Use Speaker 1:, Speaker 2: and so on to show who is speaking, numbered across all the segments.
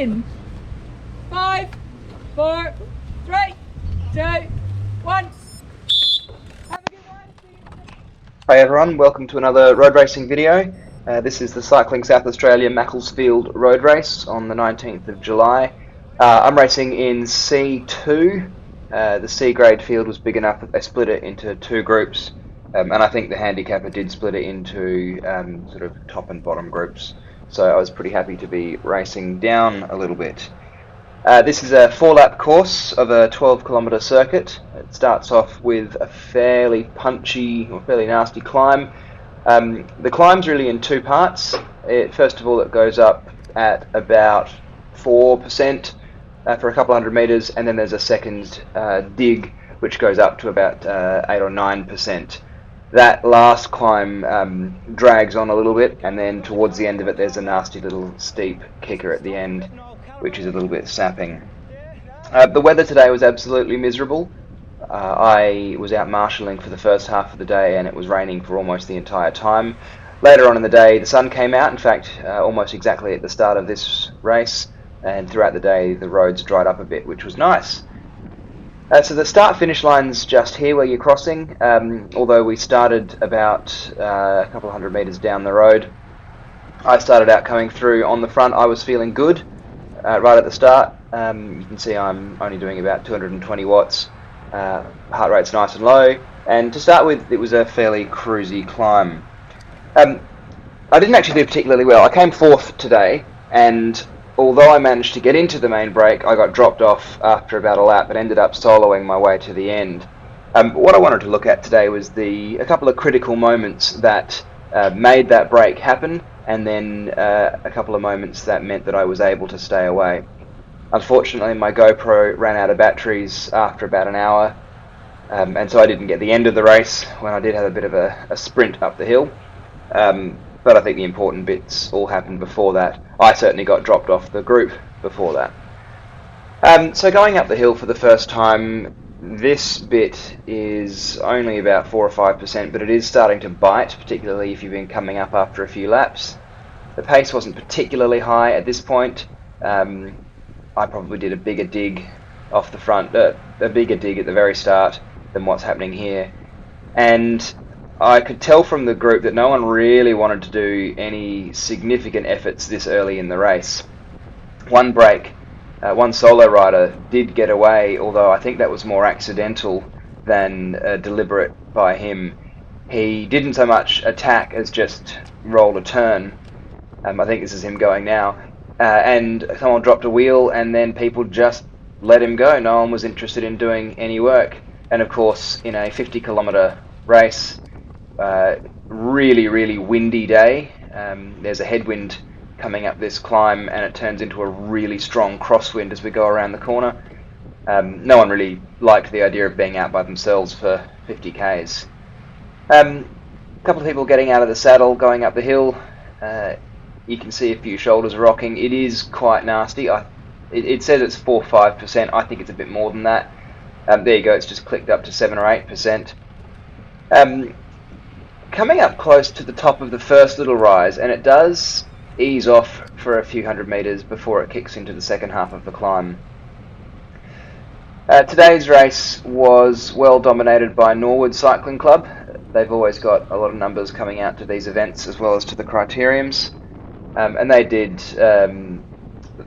Speaker 1: in 5, 4, 3, 2, 1. Have a good one.
Speaker 2: Hi everyone, welcome to another road racing video. This is the Cycling South Australia Macclesfield road race on the 19th of July. I'm racing in C2. The C grade field was big enough that they split it into two groups, and I think the handicapper did split it into sort of top and bottom groups, so I was pretty happy to be racing down a little bit. This is a 4-lap course of a 12-kilometre circuit. It starts off with a fairly punchy or fairly nasty climb. The climb's really in two parts. First of all, it goes up at about 4% for a couple hundred metres, and then there's a second dig which goes up to about 8 or 9%. That last climb drags on a little bit, and then towards the end of it there's a nasty little steep kicker at the end, which is a little bit sapping. The weather today was absolutely miserable. I was out marshalling for the first half of the day and it was raining for almost the entire time. Later on in the day the sun came out, in fact almost exactly at the start of this race, and throughout the day the roads dried up a bit, which was nice. So the start-finish line's just here where you're crossing, although we started about a couple of hundred metres down the road. I started out coming through on the front. I was feeling good right at the start. You can see I'm only doing about 220 watts. Heart rate's nice and low, and to start with it was a fairly cruisy climb. I didn't actually do particularly well. I came fourth today, and although I managed to get into the main break, I got dropped off after about a lap and ended up soloing my way to the end. What I wanted to look at today was a couple of critical moments that made that break happen, and then a couple of moments that meant that I was able to stay away. Unfortunately, my GoPro ran out of batteries after about an hour, and so I didn't get the end of the race when I did have a bit of a sprint up the hill. But I think the important bits all happened before that. I certainly got dropped off the group before that. So going up the hill for the first time, this bit is only about 4 or 5%, but it is starting to bite, particularly if you've been coming up after a few laps. The pace wasn't particularly high at this point. I probably did a bigger dig off the front, a bigger dig at the very start than what's happening here. And I could tell from the group that no one really wanted to do any significant efforts this early in the race. One solo rider did get away, although I think that was more accidental than deliberate by him. He didn't so much attack as just roll a turn. I think this is him going now. And someone dropped a wheel, and then people just let him go. No one was interested in doing any work. And of course, in a 50-kilometre race, really, really windy day, there's a headwind coming up this climb, and it turns into a really strong crosswind as we go around the corner. No one really liked the idea of being out by themselves for 50 k's. A couple of people getting out of the saddle, going up the hill. You can see a few shoulders rocking. It is quite nasty. It says it's 4 or 5%. I think it's a bit more than that. There you go. It's just clicked up to 7 or 8%. Coming up close to the top of the first little rise, and it does ease off for a few hundred metres before it kicks into the second half of the climb. Today's race was well dominated by Norwood Cycling Club. They've always got a lot of numbers coming out to these events as well as to the criteriums, and they did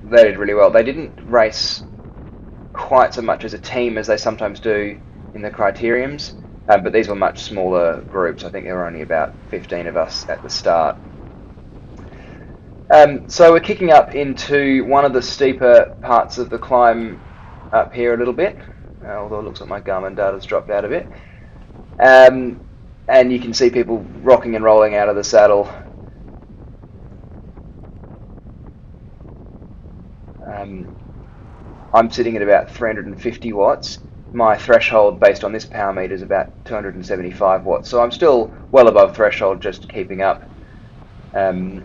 Speaker 2: really well. They didn't race quite so much as a team as they sometimes do in the criteriums, but these were much smaller groups. I think there were only about 15 of us at the start. So we're kicking up into one of the steeper parts of the climb up here a little bit, although it looks like my Garmin data's dropped out of it. And you can see people rocking and rolling out of the saddle. I'm sitting at about 350 watts. My threshold based on this power meter is about 275 watts, so I'm still well above threshold, just keeping up. And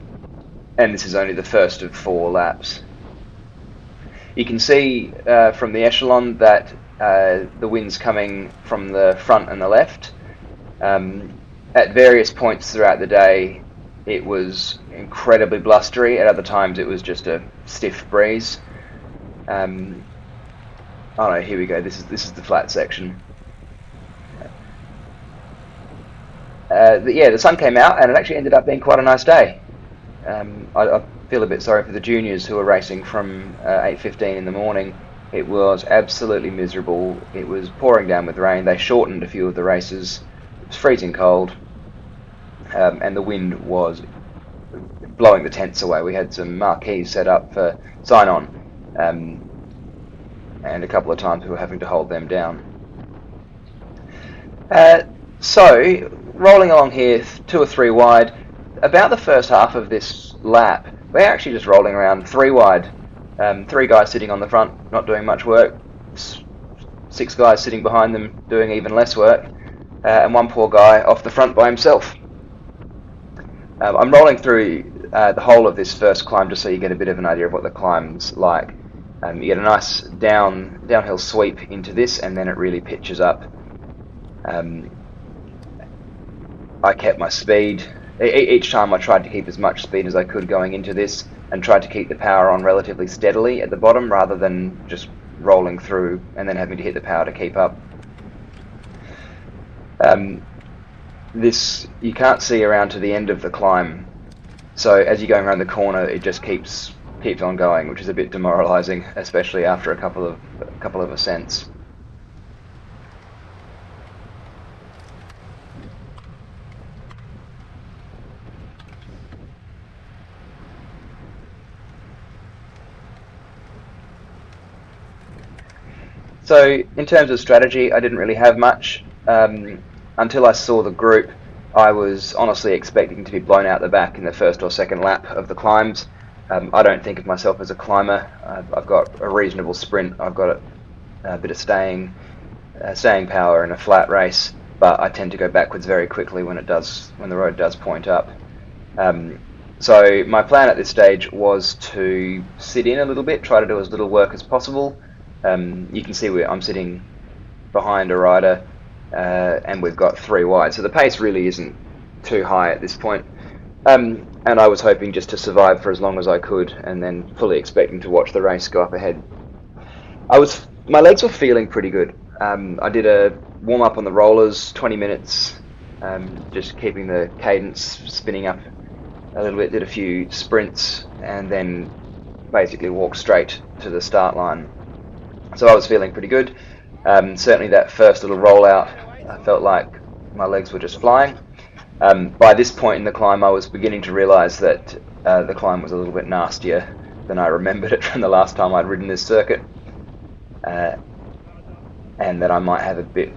Speaker 2: this is only the first of 4 laps. You can see from the echelon that the wind's coming from the front and the left. At various points throughout the day, it was incredibly blustery. At other times, it was just a stiff breeze. Oh no, here we go. This is the flat section. Yeah, the sun came out, and it actually ended up being quite a nice day. I feel a bit sorry for the juniors who were racing from 8:15 in the morning. It was absolutely miserable. It was pouring down with rain. They shortened a few of the races. It was freezing cold, and the wind was blowing the tents away. We had some marquees set up for sign-on, and a couple of times we were having to hold them down. So, rolling along here, 2 or 3 wide, about the first half of this lap, we're actually just rolling around 3 wide. 3 guys sitting on the front, not doing much work, 6 guys sitting behind them doing even less work, and 1 poor guy off the front by himself. I'm rolling through the whole of this first climb just so you get a bit of an idea of what the climb's like. You get a nice downhill sweep into this, and then it really pitches up. I kept my speed. Each time I tried to keep as much speed as I could going into this, and tried to keep the power on relatively steadily at the bottom rather than just rolling through and then having to hit the power to keep up. This you can't see around to the end of the climb, so as you're going around the corner it just keeps on going, which is a bit demoralizing, especially after a couple of ascents. So in terms of strategy, I didn't really have much. Until I saw the group, I was honestly expecting to be blown out the back in the first or second lap of the climbs. I don't think of myself as a climber. I've got a reasonable sprint. I've got a bit of staying power in a flat race, but I tend to go backwards very quickly when the road does point up. So my plan at this stage was to sit in a little bit, try to do as little work as possible. You can see I'm sitting behind a rider, and we've got 3 wide, so the pace really isn't too high at this point. And I was hoping just to survive for as long as I could, and then fully expecting to watch the race go up ahead. My legs were feeling pretty good. I did a warm up on the rollers, 20 minutes, just keeping the cadence spinning up a little bit. Did a few sprints, and then basically walked straight to the start line. So I was feeling pretty good. Certainly that first little rollout, I felt like my legs were just flying. By this point in the climb, I was beginning to realise that the climb was a little bit nastier than I remembered it from the last time I'd ridden this circuit, and that I might have a bit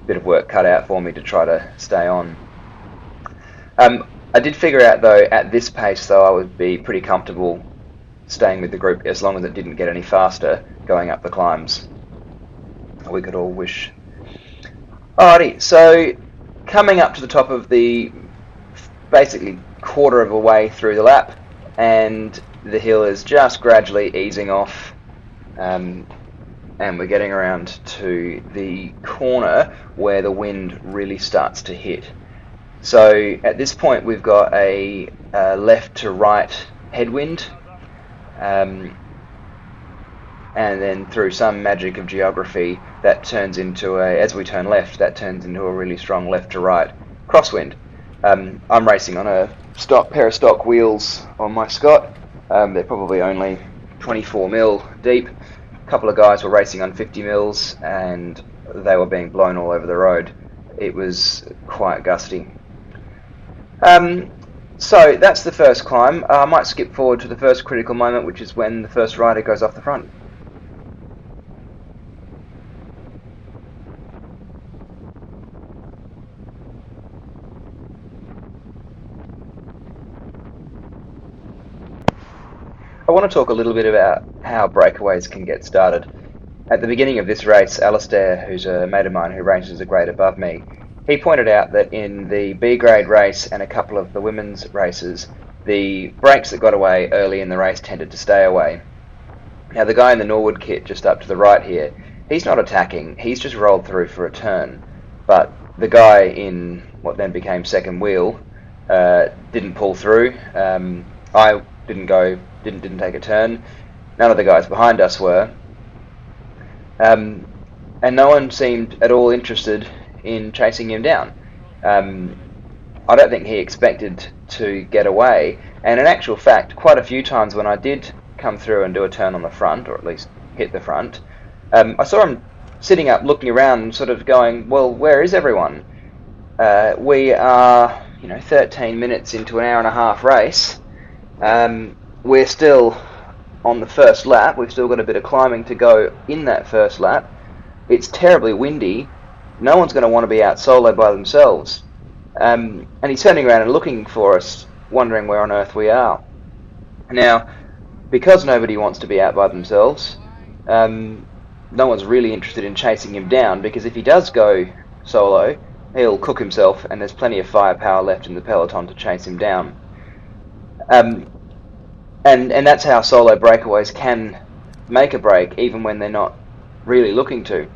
Speaker 2: of work cut out for me to try to stay on. I did figure out though, at this pace though, I would be pretty comfortable staying with the group as long as it didn't get any faster going up the climbs. We could all wish. Alrighty, so coming up to the top of the basically quarter of a way through the lap, and the hill is just gradually easing off, and we're getting around to the corner where the wind really starts to hit. So at this point we've got a left to right headwind, and then through some magic of geography that turns into as we turn left, that turns into a really strong left to right crosswind. I'm racing on a pair of stock wheels on my Scott. They're probably only 24mm deep. A couple of guys were racing on 50mm, and they were being blown all over the road. It was quite gusty. So that's the first climb. I might skip forward to the first critical moment, which is when the first rider goes off the front. I want to talk a little bit about how breakaways can get started. At the beginning of this race, Alistair, who's a mate of mine who races a grade above me, he pointed out that in the B grade race and a couple of the women's races, the breaks that got away early in the race tended to stay away. Now the guy in the Norwood kit just up to the right here, he's not attacking, he's just rolled through for a turn. But the guy in what then became second wheel, didn't pull through. I didn't take a turn. None of the guys behind us were. And no one seemed at all interested in chasing him down. I don't think he expected to get away, and in actual fact, quite a few times when I did come through and do a turn on the front, or at least hit the front, I saw him sitting up looking around and sort of going, well, where is everyone? We are 13 minutes into an hour and a half race. We're still on the first lap. We've still got a bit of climbing to go in that first lap. It's terribly windy. No one's going to want to be out solo by themselves. And he's turning around and looking for us, wondering where on earth we are. Now, because nobody wants to be out by themselves, no one's really interested in chasing him down, because if he does go solo, he'll cook himself, and there's plenty of firepower left in the peloton to chase him down. And that's how solo breakaways can make a break, even when they're not really looking to.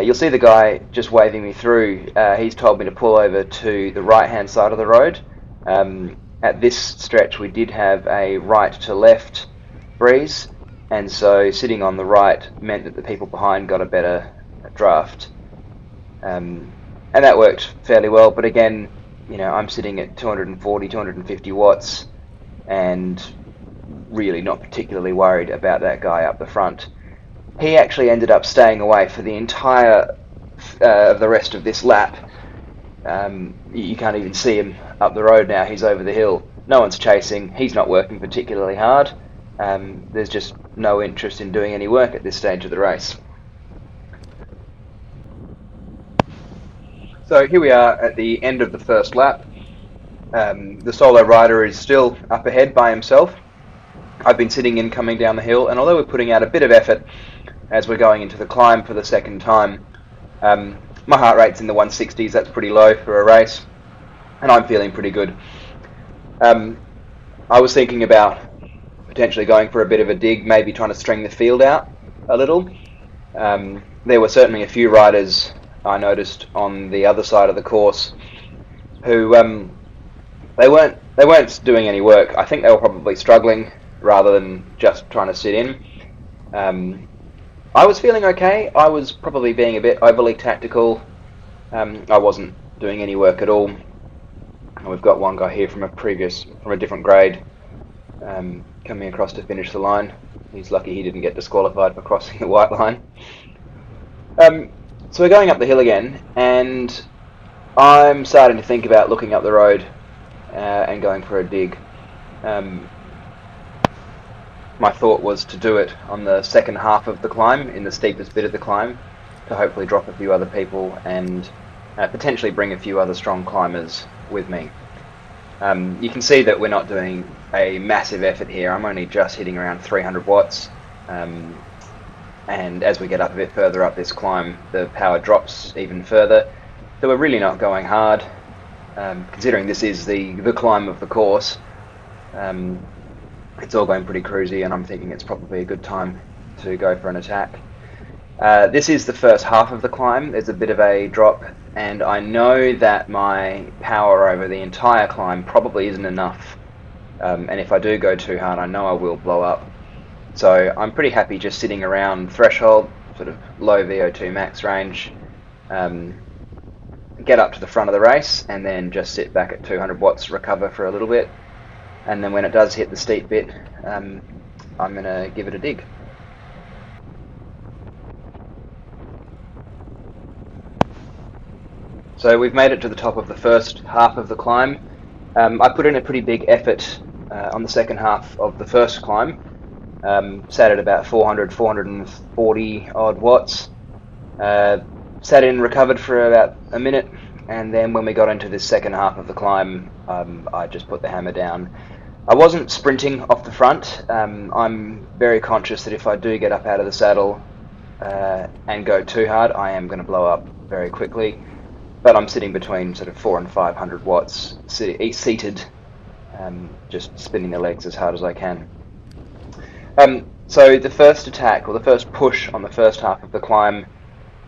Speaker 2: You'll see the guy just waving me through. He's told me to pull over to the right-hand side of the road. At this stretch, we did have a right to left breeze, and so sitting on the right meant that the people behind got a better draft. And that worked fairly well, but again, I'm sitting at 240, 250 watts, and really not particularly worried about that guy up the front. He actually ended up staying away for the entire of the rest of this lap. You can't even see him up the road now. He's over the hill. No one's chasing. He's not working particularly hard. There's just no interest in doing any work at this stage of the race. So here we are at the end of the first lap. The solo rider is still up ahead by himself. I've been sitting in coming down the hill, and although we're putting out a bit of effort as we're going into the climb for the second time, my heart rate's in the 160s. That's pretty low for a race, and I'm feeling pretty good. I was thinking about potentially going for a bit of a dig, maybe trying to string the field out a little. There were certainly a few riders I noticed on the other side of the course who they weren't doing any work. I think they were probably struggling rather than just trying to sit in. I was feeling okay. I was probably being a bit overly tactical. I wasn't doing any work at all. And we've got one guy here from a different grade coming across to finish the line. He's lucky he didn't get disqualified for crossing the white line. So we're going up the hill again, and I'm starting to think about looking up the road and going for a dig. My thought was to do it on the second half of the climb, in the steepest bit of the climb, to hopefully drop a few other people and potentially bring a few other strong climbers with me. You can see that we're not doing a massive effort here. I'm only just hitting around 300 watts. And as we get up a bit further up this climb, the power drops even further. So we're really not going hard, considering this is the climb of the course. It's all going pretty cruisy, and I'm thinking it's probably a good time to go for an attack. This is the first half of the climb. There's a bit of a drop, and I know that my power over the entire climb probably isn't enough. And if I do go too hard, I know I will blow up. So I'm pretty happy just sitting around threshold, sort of low VO2 max range, get up to the front of the race, and then just sit back at 200 watts, recover for a little bit. And then when it does hit the steep bit, I'm going to give it a dig. So we've made it to the top of the first half of the climb. I put in a pretty big effort on the second half of the first climb. Sat at about 440 odd watts. Sat in, recovered for about a minute, and then when we got into this second half of the climb, I just put the hammer down. I wasn't sprinting off the front. I'm very conscious that if I do get up out of the saddle and go too hard, I am going to blow up very quickly. But I'm sitting between sort of 400 and 500 watts, seated, just spinning the legs as hard as I can. So the first attack, or the first push on the first half of the climb,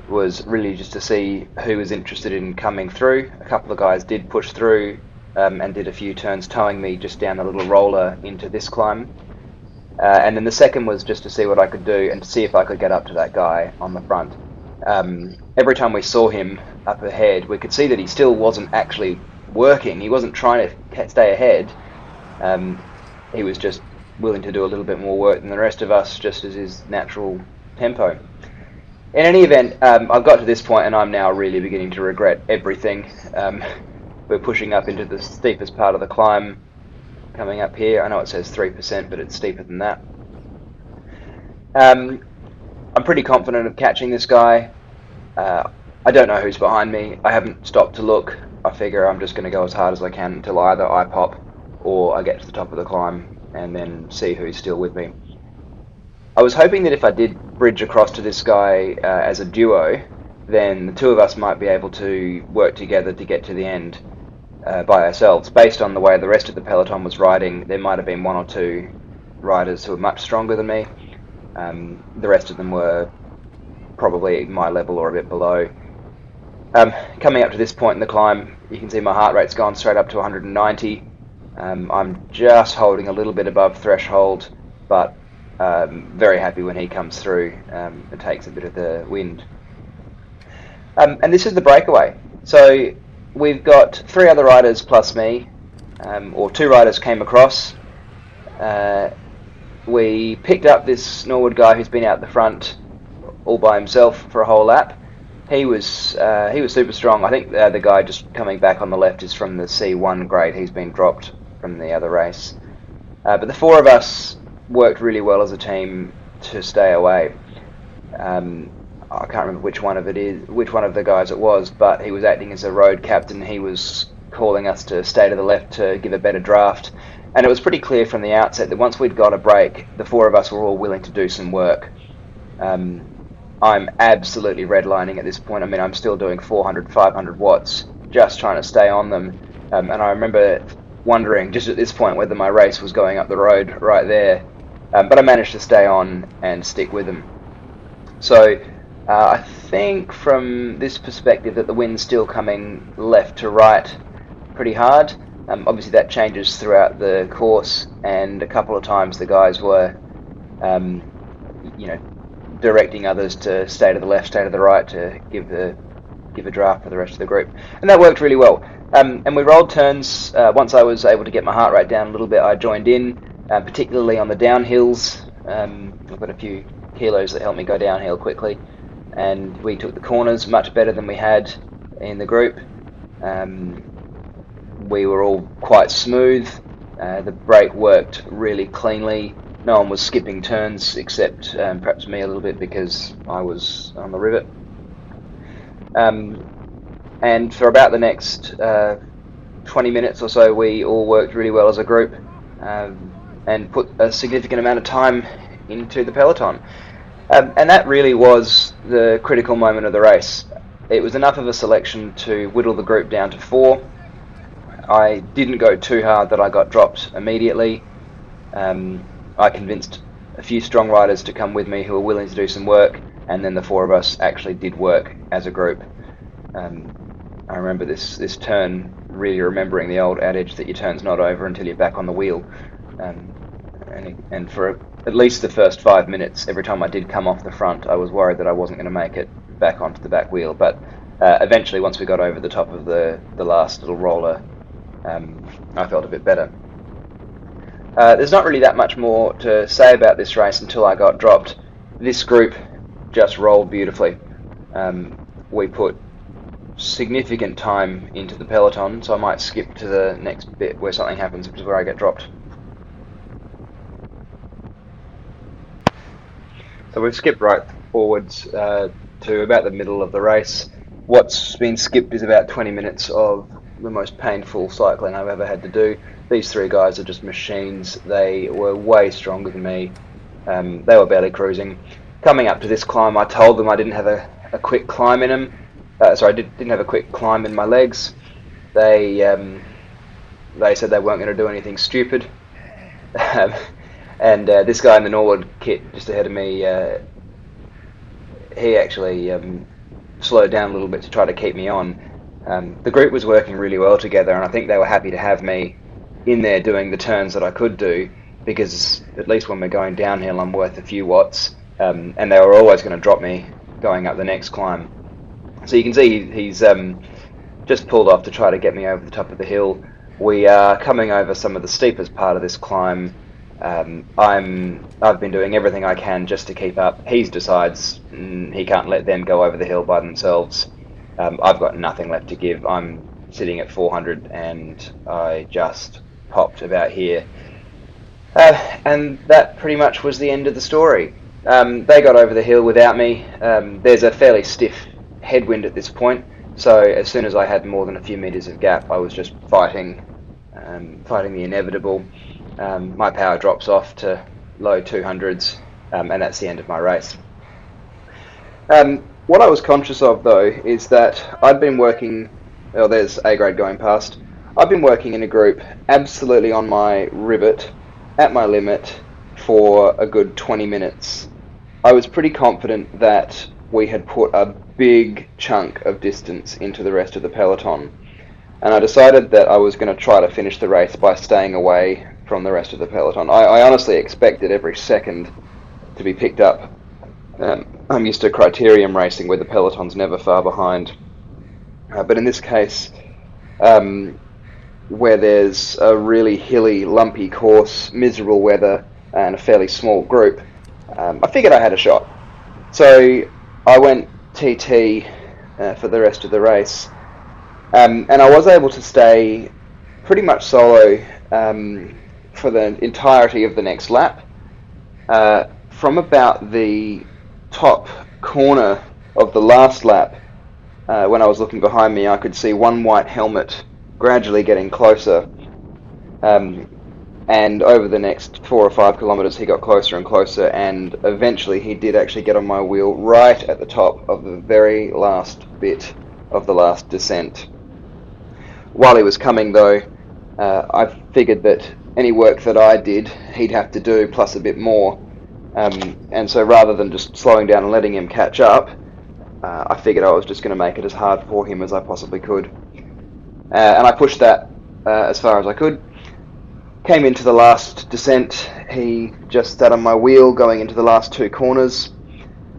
Speaker 2: was really just to see who was interested in coming through. A couple of guys did push through, and did a few turns towing me just down a little roller into this climb. And then the second was just to see what I could do and to see if I could get up to that guy on the front. Every time we saw him up ahead, we could see that he still wasn't actually working. He wasn't trying to stay ahead. He was just willing to do a little bit more work than the rest of us, just as his natural tempo. In any event, I've got to this point and I'm now really beginning to regret everything. We're pushing up into the steepest part of the climb, coming up here. I know it says 3%, but it's steeper than that. I'm pretty confident of catching this guy. I don't know who's behind me. I haven't stopped to look. I figure I'm just going to go as hard as I can until either I pop or I get to the top of the climb and then see who's still with me. I was hoping that if I did bridge across to this guy as a duo, then the two of us might be able to work together to get to the end by ourselves. Based on the way the rest of the peloton was riding, there might have been one or two riders who were much stronger than me. The rest of them were probably my level or a bit below. Coming up to this point in the climb, you can see my heart rate's gone straight up to 190. I'm just holding a little bit above threshold, but very happy when he comes through and takes a bit of the wind. And this is the breakaway. So we've got 3 other riders plus me, or 2 riders came across. We picked up this Norwood guy who's been out the front all by himself for a whole lap. He was super strong. I think the guy just coming back on the left is from the C1 grade. He's been dropped from the other race. But the 4 of us worked really well as a team to stay away. I can't remember which one of the guys it was, but he was acting as a road captain. He was calling us to stay to the left to give a better draft. And it was pretty clear from the outset that once we'd got a break, the 4 of us were all willing to do some work. I'm absolutely redlining at this point. I mean, I'm still doing 400, 500 watts, just trying to stay on them. And I remember wondering just at this point whether my race was going up the road right there. But I managed to stay on and stick with them. So I think from this perspective that the wind's still coming left to right pretty hard. Obviously that changes throughout the course, and a couple of times the guys were, directing others to stay to the left, stay to the right, to give a draft for the rest of the group, and that worked really well. And we rolled turns. Once I was able to get my heart rate down a little bit, I joined in, particularly on the downhills. I've got a few kilos that help me go downhill quickly, and we took the corners much better than we had in the group. We were all quite smooth. The brake worked really cleanly. No one was skipping turns except perhaps me a little bit because I was on the rivet. And for about the next 20 minutes or so, we all worked really well as a group and put a significant amount of time into the peloton. And that really was the critical moment of the race. It was enough of a selection to whittle the group down to 4. I didn't go too hard that I got dropped immediately. I convinced a few strong riders to come with me who were willing to do some work, and then the 4 of us actually did work as a group. I remember this turn, really remembering the old adage that your turn's not over until you're back on the wheel. And for at least the first 5 minutes, every time I did come off the front, I was worried that I wasn't going to make it back onto the back wheel. But eventually, once we got over the top of the last little roller, I felt a bit better. There's not really that much more to say about this race until I got dropped. This group just rolled beautifully. We put significant time into the peloton, so I might skip to the next bit where something happens, which is where I get dropped. So we've skipped right forwards to about the middle of the race. What's been skipped is about 20 minutes of the most painful cycling I've ever had to do. These 3 guys are just machines. They were way stronger than me. They were barely cruising. Coming up to this climb, I told them I didn't have a quick climb in them. I didn't have a quick climb in my legs. They said they weren't going to do anything stupid. And this guy in the Norwood kit just ahead of me, he actually slowed down a little bit to try to keep me on. The group was working really well together, and I think they were happy to have me in there doing the turns that I could do, because at least when we're going downhill I'm worth a few watts, and they were always going to drop me going up the next climb. So you can see he's just pulled off to try to get me over the top of the hill. We are coming over some of the steepest part of this climb. I've been doing everything I can just to keep up. He decides he can't let them go over the hill by themselves. I've got nothing left to give. I'm sitting at 400 and I just popped about here. And that pretty much was the end of the story. They got over the hill without me. There's a fairly stiff headwind at this point, so as soon as I had more than a few meters of gap, I was just fighting the inevitable. My power drops off to low 200s, and that's the end of my race. What I was conscious of, though, is that I'd been working... Oh, there's A grade going past. I've been working in a group absolutely on my rivet, at my limit, for a good 20 minutes. I was pretty confident that we had put a big chunk of distance into the rest of the peloton, and I decided that I was going to try to finish the race by staying away from the rest of the peloton. I honestly expected every second to be picked up. I'm used to criterium racing where the peloton's never far behind, but in this case, where there's a really hilly, lumpy course, miserable weather, and a fairly small group, I figured I had a shot. So I went TT for the rest of the race, and I was able to stay pretty much solo for the entirety of the next lap. From about the top corner of the last lap, when I was looking behind me, I could see one white helmet gradually getting closer, and over the next 4 or 5 kilometers he got closer and closer, and eventually he did actually get on my wheel right at the top of the very last bit of the last descent. While he was coming, though, I figured that any work that I did he'd have to do plus a bit more, and so rather than just slowing down and letting him catch up, I figured I was just going to make it as hard for him as I possibly could. And I pushed that as far as I could. Came into the last descent, he just sat on my wheel going into the last 2 corners.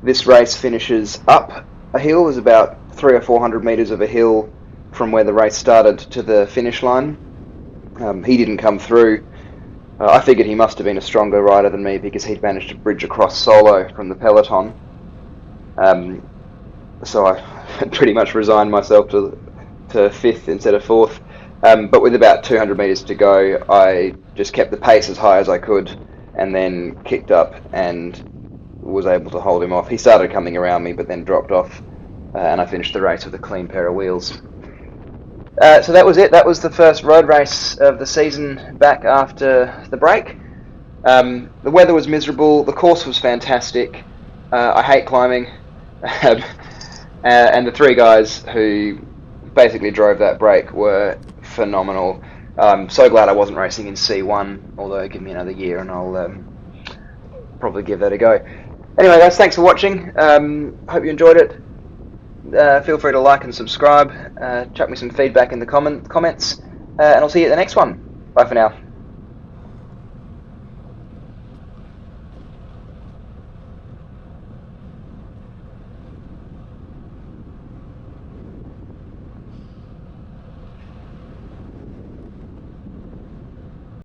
Speaker 2: This race finishes up a hill. There's about 300 or 400 metres of a hill from where the race started to the finish line. He didn't come through. I figured he must have been a stronger rider than me because he'd managed to bridge across solo from the peloton. So I pretty much resigned myself to 5th instead of 4th. But with about 200 metres to go, I just kept the pace as high as I could and then kicked up and was able to hold him off. He started coming around me but then dropped off, and I finished the race with a clean pair of wheels. So that was it. That was the first road race of the season back after the break. The weather was miserable. The course was fantastic. I hate climbing. And the 3 guys who basically drove that break were phenomenal. I'm so glad I wasn't racing in C1, although give me another year and I'll probably give that a go. Anyway guys, thanks for watching. Hope you enjoyed it. Feel free to like and subscribe. Chuck me some feedback in the comments, and I'll see you at the next one. Bye for now.